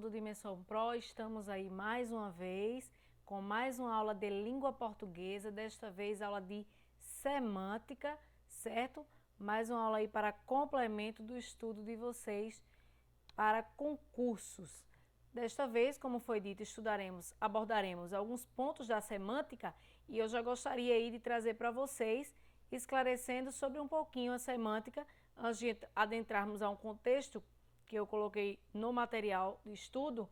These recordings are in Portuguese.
do Dimensão Pro, estamos aí mais uma vez com mais uma aula de língua portuguesa, desta vez aula de semântica, certo? Mais uma aula aí para complemento do estudo de vocês para concursos. Desta vez, como foi dito, abordaremos alguns pontos da semântica e eu já gostaria aí de trazer para vocês, esclarecendo sobre um pouquinho a semântica, antes de adentrarmos a um contexto que eu coloquei no material de estudo.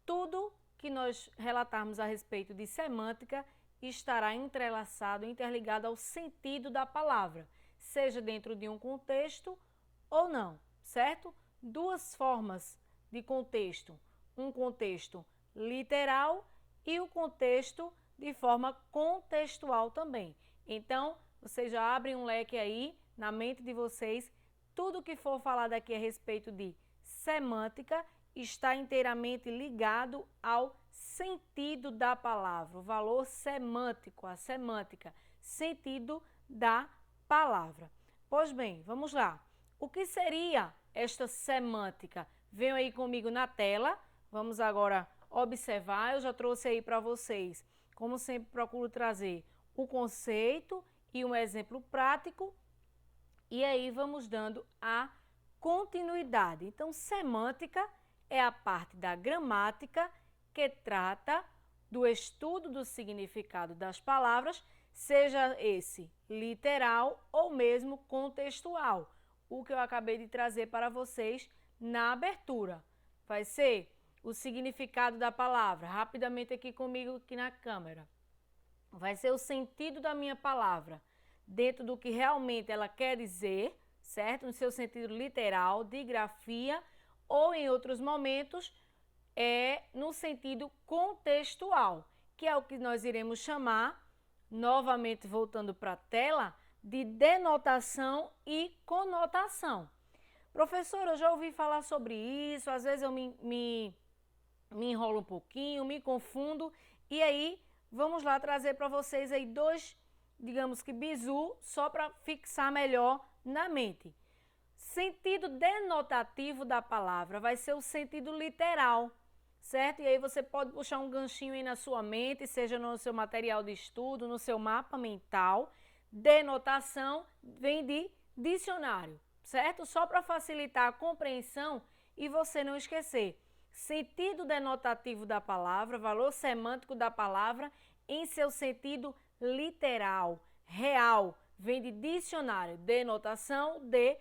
Tudo que nós relatarmos a respeito de semântica estará entrelaçado, interligado ao sentido da palavra, seja dentro de um contexto ou não, certo? Duas formas de contexto, um contexto literal e o contexto de forma contextual também. Então, vocês já abrem um leque aí na mente de vocês, tudo que for falado aqui a respeito de semântica está inteiramente ligado ao sentido da palavra, o valor semântico, a semântica, sentido da palavra. Pois bem, vamos lá. O que seria esta semântica? Venham aí comigo na tela, vamos agora observar. Eu já trouxe aí para vocês, como sempre procuro trazer o conceito e um exemplo prático, e aí vamos dando a continuidade. Então, semântica é a parte da gramática que trata do estudo do significado das palavras, seja esse literal ou mesmo contextual, o que eu acabei de trazer para vocês na abertura. Vai ser o significado da palavra, rapidamente aqui comigo, aqui na câmera. Vai ser o sentido da minha palavra, dentro do que realmente ela quer dizer, certo? No seu sentido literal, de grafia, ou em outros momentos, no sentido contextual, que é o que nós iremos chamar, novamente voltando para a tela, de denotação e conotação. Professora, eu já ouvi falar sobre isso, às vezes eu me enrolo um pouquinho, me confundo, e aí vamos lá trazer para vocês aí dois, digamos que bizu, só para fixar melhor na mente. Sentido denotativo da palavra vai ser o sentido literal, certo? E aí você pode puxar um ganchinho aí na sua mente, seja no seu material de estudo, no seu mapa mental. Denotação vem de dicionário, certo? Só para facilitar a compreensão e você não esquecer. Sentido denotativo da palavra, valor semântico da palavra em seu sentido literal, real, vem de dicionário, denotação de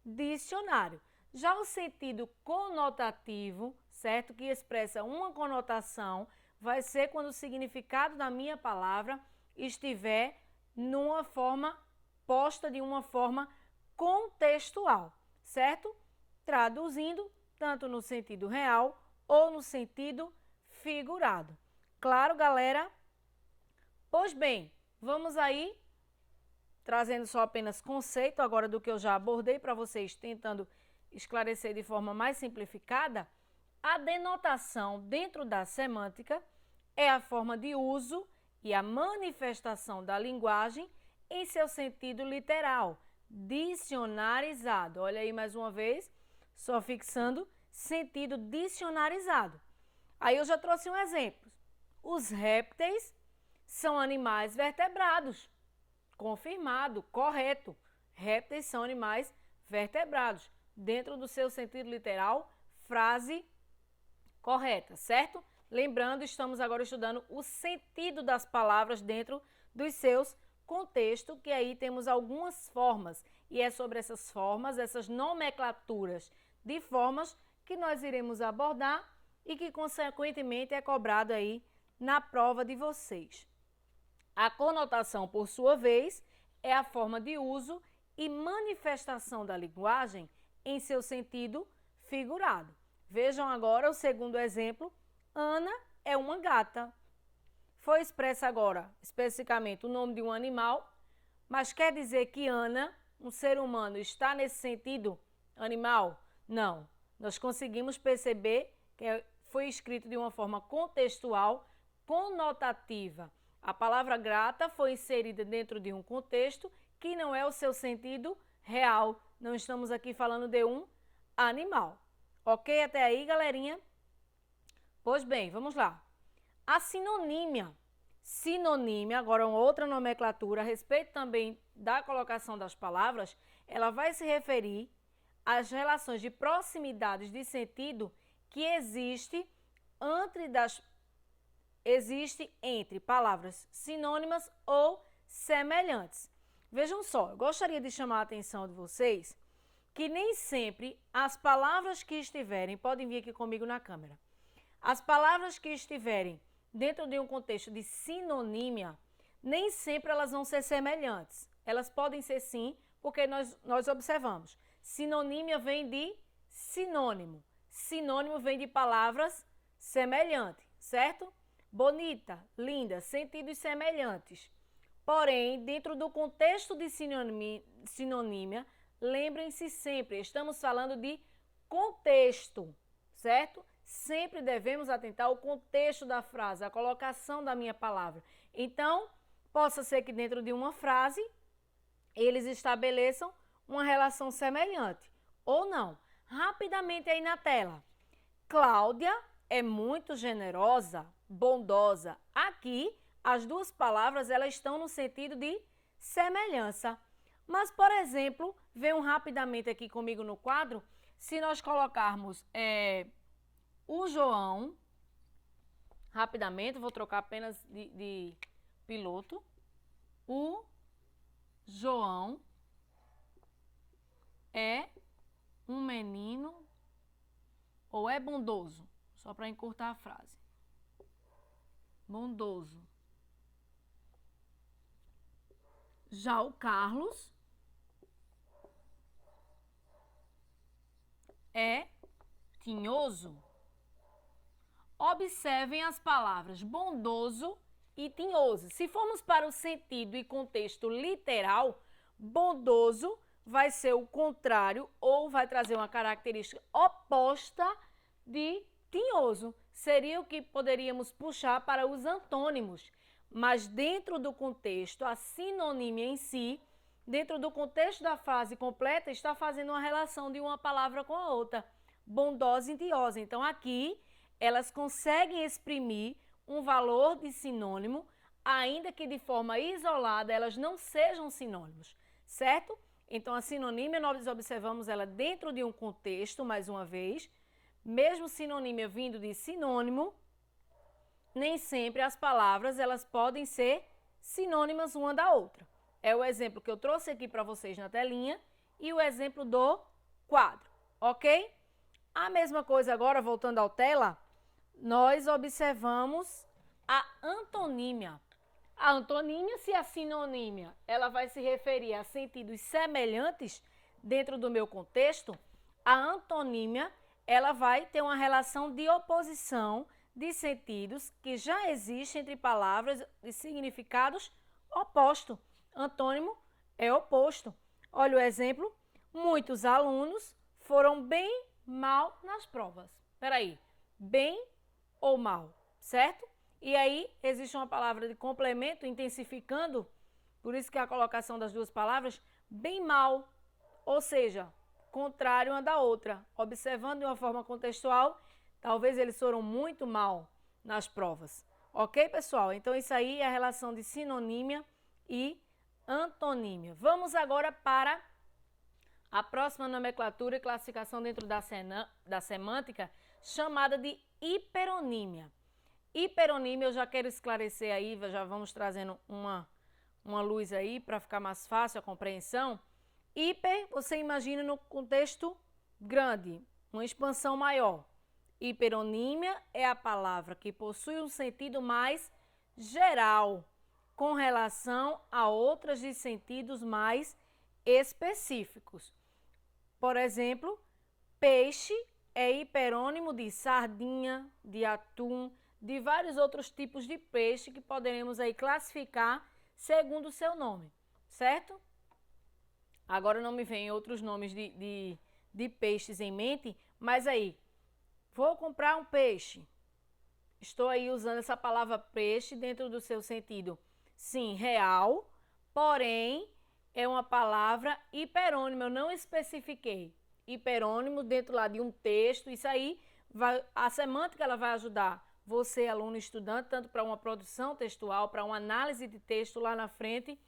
dicionário. Já o sentido conotativo, certo, que expressa uma conotação, vai ser quando o significado da minha palavra estiver numa forma posta de uma forma contextual, certo? Traduzindo, tanto no sentido real ou no sentido figurado. Claro, galera? Pois bem, vamos aí, trazendo só apenas conceito agora do que eu já abordei para vocês, tentando esclarecer de forma mais simplificada. A denotação dentro da semântica é a forma de uso e a manifestação da linguagem em seu sentido literal, dicionarizado. Olha aí mais uma vez, só fixando sentido dicionarizado. Aí eu já trouxe um exemplo. Os répteis são animais vertebrados. Confirmado, correto. Répteis são animais vertebrados. Dentro do seu sentido literal, frase correta, certo? Lembrando, estamos agora estudando o sentido das palavras dentro dos seus contextos, que aí temos algumas formas. E é sobre essas formas, essas nomenclaturas de formas que nós iremos abordar e que, consequentemente, é cobrado aí na prova de vocês. A conotação, por sua vez, é a forma de uso e manifestação da linguagem em seu sentido figurado. Vejam agora o segundo exemplo. Ana é uma gata. Foi expressa agora, especificamente, o nome de um animal, mas quer dizer que Ana, um ser humano, está nesse sentido animal? Não. Nós conseguimos perceber que foi escrito de uma forma contextual, conotativa. A palavra grata foi inserida dentro de um contexto que não é o seu sentido real. Não estamos aqui falando de um animal. Ok até aí, galerinha? Pois bem, vamos lá. A sinonímia. Sinonímia, agora uma outra nomenclatura a respeito também da colocação das palavras, ela vai se referir às relações de proximidades de sentido que existe entre palavras sinônimas ou semelhantes. Vejam só, eu gostaria de chamar a atenção de vocês que nem sempre as palavras que estiverem, podem vir aqui comigo na câmera, as palavras que estiverem dentro de um contexto de sinonímia, nem sempre elas vão ser semelhantes. Elas podem ser sim, porque nós observamos. Sinonímia vem de sinônimo. Sinônimo vem de palavras semelhantes, certo? Bonita, linda, sentidos semelhantes. Porém, dentro do contexto de sinonímia, lembrem-se sempre, estamos falando de contexto, certo? Sempre devemos atentar ao contexto da frase, a colocação da minha palavra. Então, possa ser que dentro de uma frase, eles estabeleçam uma relação semelhante, ou não. Rapidamente aí na tela. Cláudia é muito generosa, bondosa. Aqui, as duas palavras elas estão no sentido de semelhança. Mas, por exemplo, venham rapidamente aqui comigo no quadro, se nós colocarmos o João, rapidamente, vou trocar apenas de piloto. O João é um menino ou é bondoso? Só para encurtar a frase. Bondoso. Já o Carlos é tinhoso. Observem as palavras bondoso e tinhoso. Se formos para o sentido e contexto literal, bondoso vai ser o contrário ou vai trazer uma característica oposta de tinhoso. Seria o que poderíamos puxar para os antônimos. Mas dentro do contexto, a sinonímia em si, dentro do contexto da frase completa, está fazendo uma relação de uma palavra com a outra. Bondosa e tinhosa. Então, aqui, elas conseguem exprimir um valor de sinônimo, ainda que de forma isolada elas não sejam sinônimos, certo? Então, a sinonímia, nós observamos ela dentro de um contexto, mais uma vez, mesmo sinonímia vindo de sinônimo, nem sempre as palavras elas podem ser sinônimas uma da outra. É o exemplo que eu trouxe aqui para vocês na telinha e o exemplo do quadro, ok? A mesma coisa agora, voltando ao tela, nós observamos a antonímia. A antonímia, se a sinonímia ela vai se referir a sentidos semelhantes dentro do meu contexto, a antonímia ela vai ter uma relação de oposição de sentidos que já existe entre palavras de significados opostos. Antônimo é oposto. Olha o exemplo, muitos alunos foram bem mal nas provas. Espera aí, bem ou mal, certo? E aí existe uma palavra de complemento intensificando, por isso que a colocação das duas palavras, bem mal, ou seja, contrário uma da outra. Observando de uma forma contextual, talvez eles foram muito mal nas provas. Ok, pessoal? Então isso aí é a relação de sinonímia e antonímia. Vamos agora para a próxima nomenclatura e classificação dentro da semântica, chamada de hiperonímia. Hiperonímia, eu já quero esclarecer aí, já vamos trazendo uma luz aí para ficar mais fácil a compreensão. Hiper, você imagina no contexto grande, uma expansão maior. Hiperonímia é a palavra que possui um sentido mais geral, com relação a outras de sentidos mais específicos. Por exemplo, peixe é hiperônimo de sardinha, de atum, de vários outros tipos de peixe que poderemos aí classificar segundo o seu nome, certo? Agora não me vem outros nomes de peixes em mente, mas aí, vou comprar um peixe. Estou aí usando essa palavra peixe dentro do seu sentido, sim, real, porém, é uma palavra hiperônima, eu não especifiquei. hiperônimos dentro lá de um texto. Isso aí, a semântica ela vai ajudar você, aluno estudante, tanto para uma produção textual, para uma análise de texto lá na frente.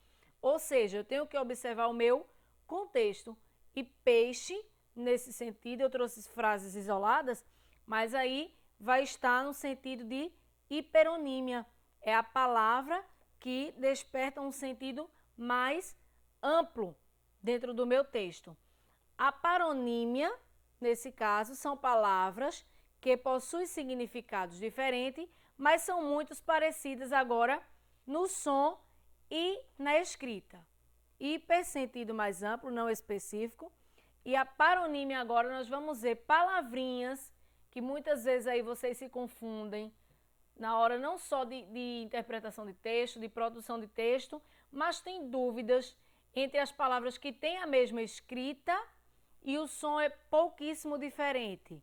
Ou seja, eu tenho que observar o meu contexto. E peixe, nesse sentido, eu trouxe frases isoladas, mas aí vai estar no sentido de hiperonímia. É a palavra que desperta um sentido mais amplo dentro do meu texto. A paronímia, nesse caso, são palavras que possuem significados diferentes, mas são muito parecidas agora no som e na escrita. Hiper, sentido mais amplo, não específico. E a paronímia agora nós vamos ver palavrinhas que muitas vezes aí vocês se confundem na hora não só de interpretação de texto, de produção de texto, mas tem dúvidas entre as palavras que têm a mesma escrita e o som é pouquíssimo diferente.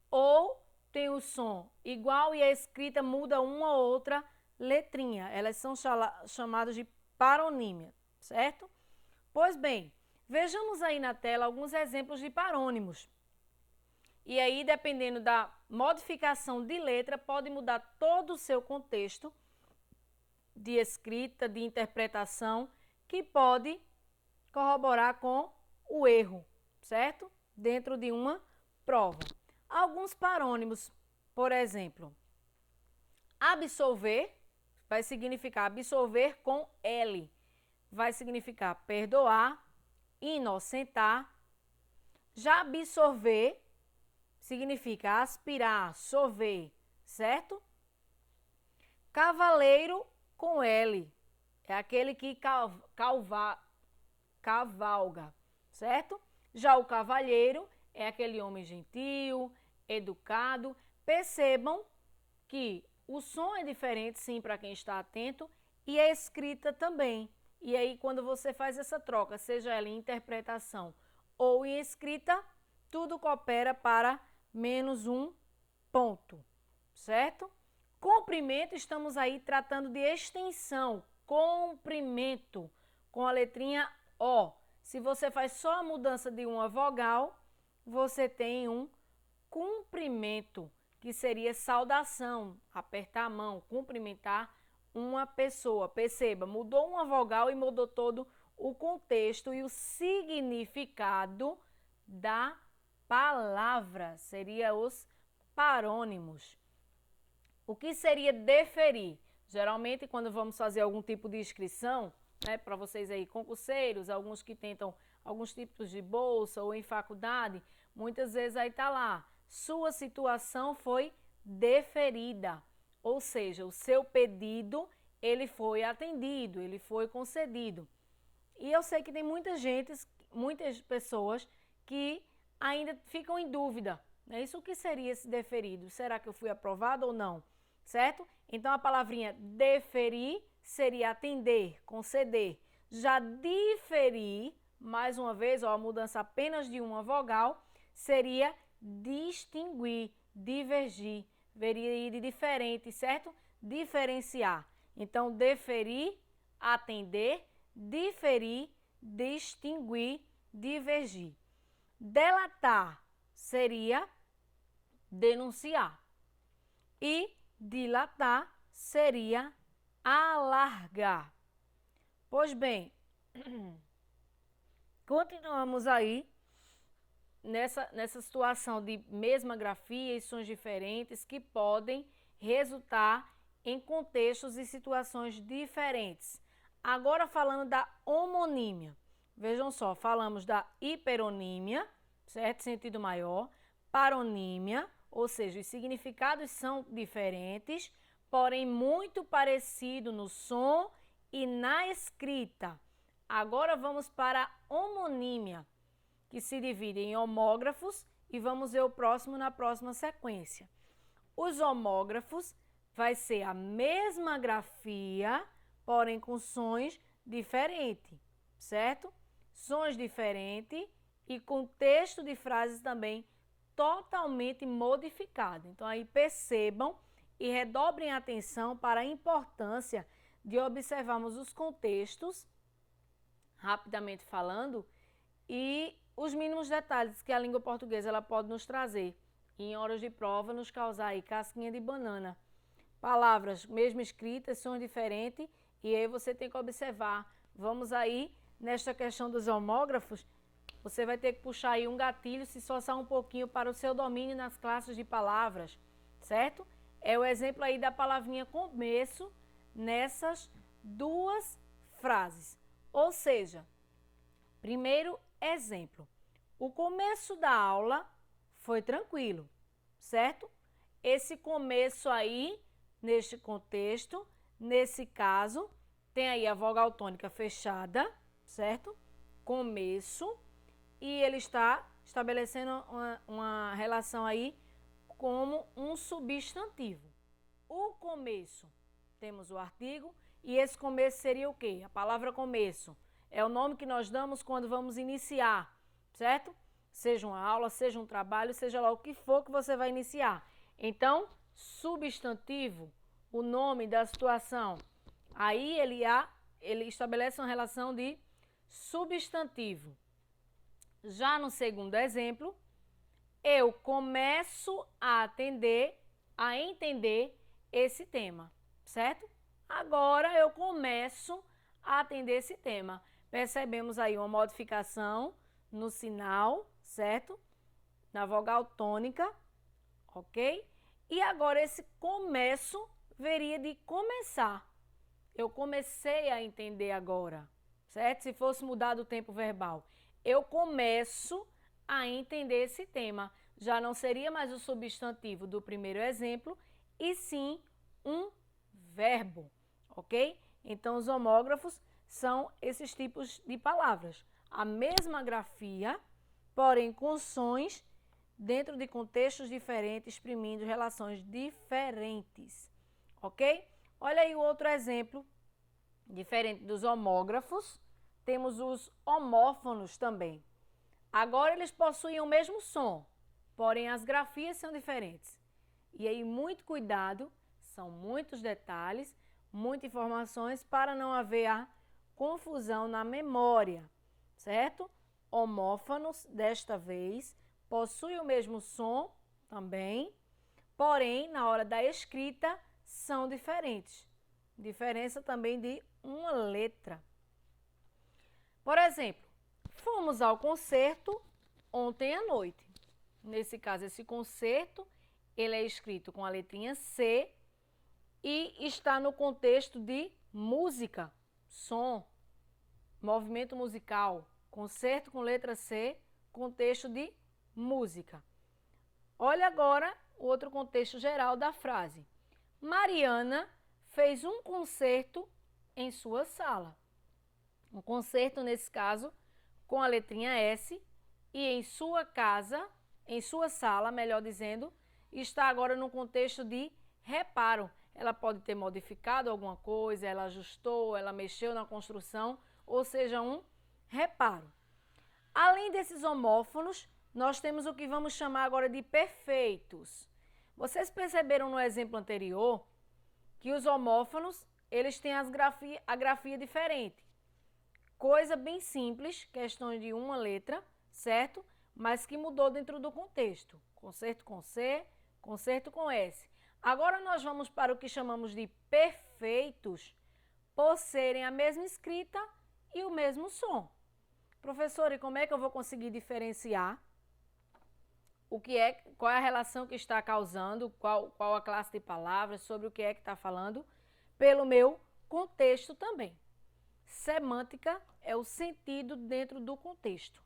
Ou tem o som igual e a escrita muda uma ou outra letrinha. Elas são chamadas de paronímia, certo? Pois bem, vejamos aí na tela alguns exemplos de parônimos. E aí, dependendo da modificação de letra, pode mudar todo o seu contexto de escrita, de interpretação, que pode corroborar com o erro, certo? Dentro de uma prova. Alguns parônimos, por exemplo, absolver vai significar absolver com L. Vai significar perdoar, inocentar. Já absorver significa aspirar, sorver, certo? Cavaleiro com L, é aquele que cavalga, certo? Já o cavalheiro é aquele homem gentil, educado. Percebam que o som é diferente, sim, para quem está atento, e a escrita também. E aí, quando você faz essa troca, seja ela em interpretação ou em escrita, tudo coopera para menos um ponto, certo? Comprimento, estamos aí tratando de extensão, comprimento, com a letrinha O. Se você faz só a mudança de uma vogal, você tem um cumprimento, que seria saudação, apertar a mão, cumprimentar uma pessoa. Perceba, mudou uma vogal e mudou todo o contexto e o significado da palavra, seria os parônimos. O que seria deferir? Geralmente, quando vamos fazer algum tipo de inscrição, né, para vocês aí, concurseiros, alguns que tentam alguns tipos de bolsa ou em faculdade, muitas vezes aí está lá, sua situação foi deferida, ou seja, o seu pedido, ele foi atendido, ele foi concedido. E eu sei que tem muitas pessoas que ainda ficam em dúvida, né? Isso o que seria esse deferido? Será que eu fui aprovado ou não? Certo? Então a palavrinha deferir seria atender, conceder. Já diferir, mais uma vez, ó, a mudança apenas de uma vogal, seria distinguir, divergir, veria de diferente, certo? Diferenciar. Então, deferir, atender, diferir, distinguir, divergir. Delatar seria denunciar. E dilatar seria alargar. Pois bem, continuamos aí nessa situação de mesma grafia e sons diferentes que podem resultar em contextos e situações diferentes. Agora falando da homonímia. Vejam só, falamos da hiperonímia, certo? Sentido maior, paronímia, ou seja, os significados são diferentes, porém muito parecido no som e na escrita. Agora vamos para a homonímia, que se divide em homógrafos e vamos ver o próximo na próxima sequência. Os homógrafos vai ser a mesma grafia, porém com sons diferentes, certo? Sons diferentes e contexto de frases também totalmente modificado. Então aí percebam e redobrem a atenção para a importância de observarmos os contextos, rapidamente falando, e os mínimos detalhes que a língua portuguesa ela pode nos trazer. E em horas de prova, nos causar aí casquinha de banana. Palavras, mesmo escritas, são diferentes. E aí você tem que observar. Vamos aí, nesta questão dos homógrafos, você vai ter que puxar aí um gatilho, se esforçar um pouquinho para o seu domínio nas classes de palavras, certo? É o exemplo aí da palavrinha começo nessas duas frases. Ou seja, primeiro exemplo, o começo da aula foi tranquilo, certo? Esse começo aí, neste contexto, nesse caso, tem aí a vogal tônica fechada, certo? Começo. E ele está estabelecendo uma relação aí como um substantivo. O começo, temos o artigo, e esse começo seria o quê? A palavra começo é o nome que nós damos quando vamos iniciar, certo? Seja uma aula, seja um trabalho, seja lá o que for que você vai iniciar. Então, substantivo, o nome da situação, aí ele estabelece uma relação de substantivo. Já no segundo exemplo, eu começo a entender esse tema, certo? Agora eu começo a atender esse tema. Percebemos aí uma modificação no sinal, certo? Na vogal tônica, ok? E agora esse começo viria de começar. Eu comecei a entender agora, certo? Se fosse mudado o tempo verbal. Eu começo a entender esse tema. Já não seria mais o substantivo do primeiro exemplo, e sim um verbo, ok? Então, os homógrafos são esses tipos de palavras. A mesma grafia, porém com sons dentro de contextos diferentes, exprimindo relações diferentes, ok? Olha aí o outro exemplo, diferente dos homógrafos. Temos os homófonos também. Agora eles possuem o mesmo som, porém as grafias são diferentes. E aí muito cuidado, são muitos detalhes, muitas informações para não haver a confusão na memória, certo? Homófonos, desta vez, possuem o mesmo som também, porém na hora da escrita são diferentes. Diferença também de uma letra. Por exemplo, fomos ao concerto ontem à noite. Nesse caso, esse concerto, ele é escrito com a letrinha C e está no contexto de música, som, movimento musical. Concerto com letra C, contexto de música. Olha agora o outro contexto geral da frase. Mariana fez um concerto em sua sala. Um concerto, nesse caso, com a letrinha S, e em sua casa, em sua sala, melhor dizendo, está agora no contexto de reparo. Ela pode ter modificado alguma coisa, ela ajustou, ela mexeu na construção, ou seja, um reparo. Além desses homófonos, nós temos o que vamos chamar agora de perfeitos. Vocês perceberam no exemplo anterior que os homófonos, eles têm a grafia diferente. Coisa bem simples, questão de uma letra, certo? Mas que mudou dentro do contexto. Concerto com C, concerto com S. Agora nós vamos para o que chamamos de perfeitos, por serem a mesma escrita e o mesmo som. Professor, e como é que eu vou conseguir diferenciar qual é a relação que está causando, qual a classe de palavras, sobre o que é que está falando, pelo meu contexto também. Semântica é o sentido dentro do contexto,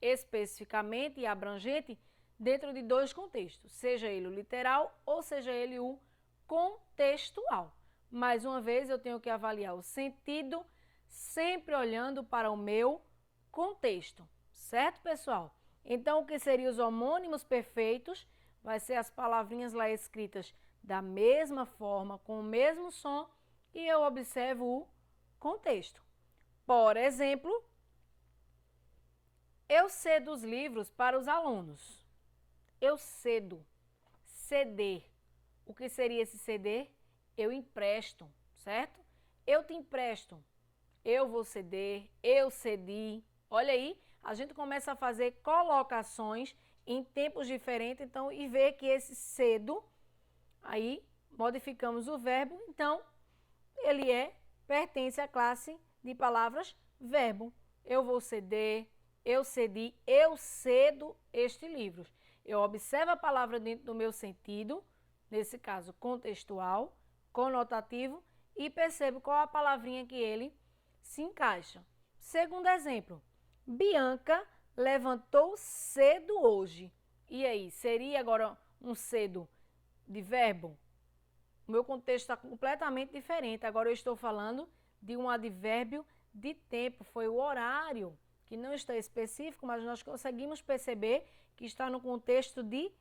especificamente e abrangente dentro de dois contextos, seja ele o literal ou seja ele o contextual. Mais uma vez, eu tenho que avaliar o sentido sempre olhando para o meu contexto, certo, pessoal? Então, o que seriam os homônimos perfeitos? Vai ser as palavrinhas lá escritas da mesma forma, com o mesmo som, e eu observo o contexto. Por exemplo, eu cedo os livros para os alunos. Eu cedo, ceder. O que seria esse ceder? Eu empresto, certo? Eu te empresto. Eu vou ceder, eu cedi. Olha aí a gente começa a fazer colocações em tempos diferentes, então, e ver que esse cedo, aí modificamos o verbo, então, ele pertence à classe de palavras verbo. Eu vou ceder, eu cedi, eu cedo este livro. Eu observo a palavra dentro do meu sentido, nesse caso contextual, conotativo, e percebo qual a palavrinha que ele se encaixa. Segundo exemplo, Bianca levantou cedo hoje. E aí, seria agora um cedo de verbo? O meu contexto está completamente diferente. Agora eu estou falando de um advérbio de tempo. Foi o horário, que não está específico, mas nós conseguimos perceber que está no contexto de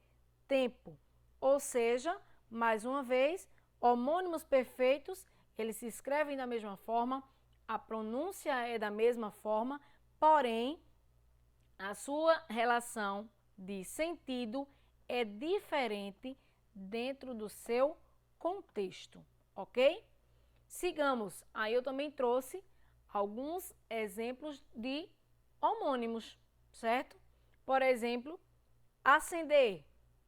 tempo. Ou seja, mais uma vez, homônimos perfeitos, eles se escrevem da mesma forma, a pronúncia é da mesma forma, porém, a sua relação de sentido é diferente dentro do seu contexto, ok? Sigamos. Aí eu também trouxe alguns exemplos de homônimos, certo? Por exemplo, acender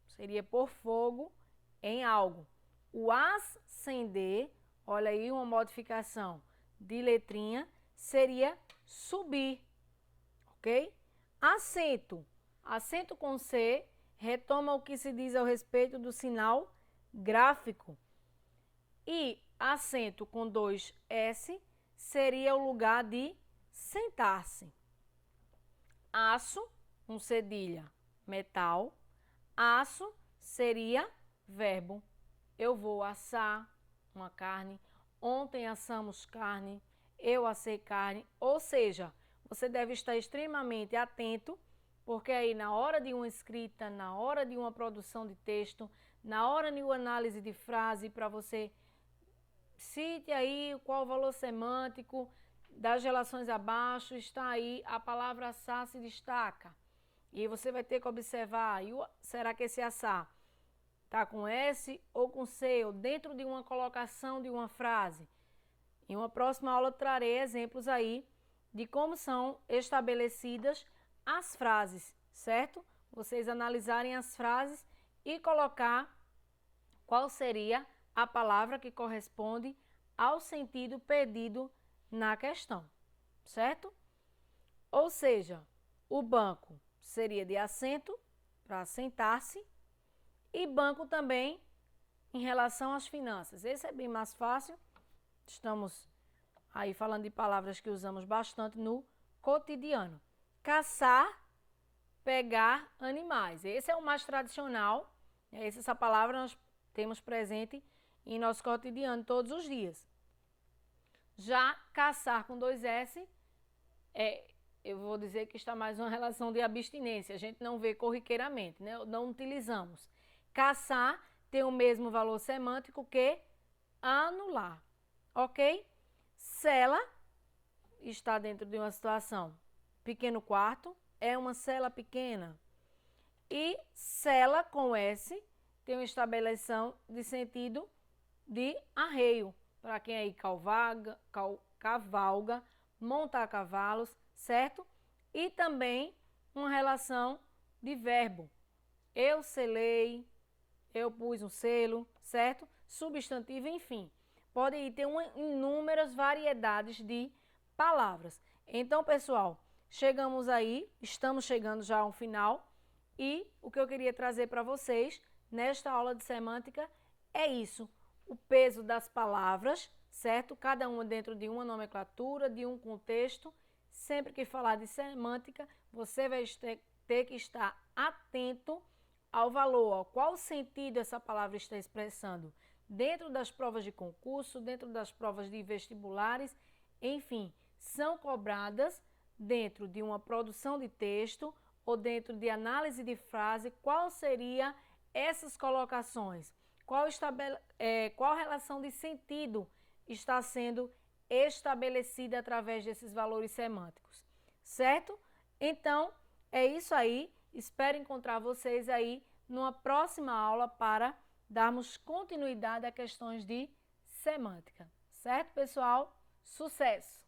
seria pôr fogo em algo. O ascender, olha aí uma modificação de letrinha, seria subir, ok? Acento. Acento com C retoma o que se diz ao respeito do sinal gráfico. E acento com 2S seria o lugar de sentar-se. Aço, um cedilha, metal. Aço seria verbo. Eu vou assar uma carne. Ontem assamos carne. Eu assei carne. Ou seja, você deve estar extremamente atento, porque aí na hora de uma escrita, na hora de uma produção de texto, na hora de uma análise de frase, para você cite aí qual o valor semântico das relações abaixo, está aí, a palavra assar se destaca. E você vai ter que observar, será que esse assar está com S ou com C, ou dentro de uma colocação de uma frase? Em uma próxima aula eu trarei exemplos aí de como são estabelecidas as frases, certo? Vocês analisarem as frases e colocar qual seria a palavra que corresponde ao sentido pedido na questão, certo? Ou seja, o banco seria de assento, para sentar-se, e banco também em relação às finanças. Esse é bem mais fácil, estamos aí falando de palavras que usamos bastante no cotidiano. Caçar, pegar animais. Esse é o mais tradicional, essa palavra nós temos presente em nosso cotidiano todos os dias. Já caçar com 2S, eu vou dizer que está mais uma relação de abstinência. A gente não vê corriqueiramente, né? Não utilizamos. Caçar tem o mesmo valor semântico que anular, ok? Cela está dentro de uma situação. Pequeno quarto é uma cela pequena. E cela com S tem uma estabeleção de sentido de arreio, para quem aí cavalga, monta a cavalos, certo? E também uma relação de verbo. Eu selei, eu pus um selo, certo? Substantivo, enfim. Pode ter inúmeras variedades de palavras. Então, pessoal, estamos chegando já ao final. E o que eu queria trazer para vocês nesta aula de semântica é isso. O peso das palavras, certo? Cada uma dentro de uma nomenclatura, de um contexto. Sempre que falar de semântica, você vai ter que estar atento ao valor, ao qual sentido essa palavra está expressando. Dentro das provas de concurso, dentro das provas de vestibulares, enfim, são cobradas dentro de uma produção de texto ou dentro de análise de frase, qual seria essas colocações? Qual relação de sentido está sendo estabelecida através desses valores semânticos, certo? Então, é isso aí. Espero encontrar vocês aí numa próxima aula para darmos continuidade a questões de semântica, certo, pessoal? Sucesso!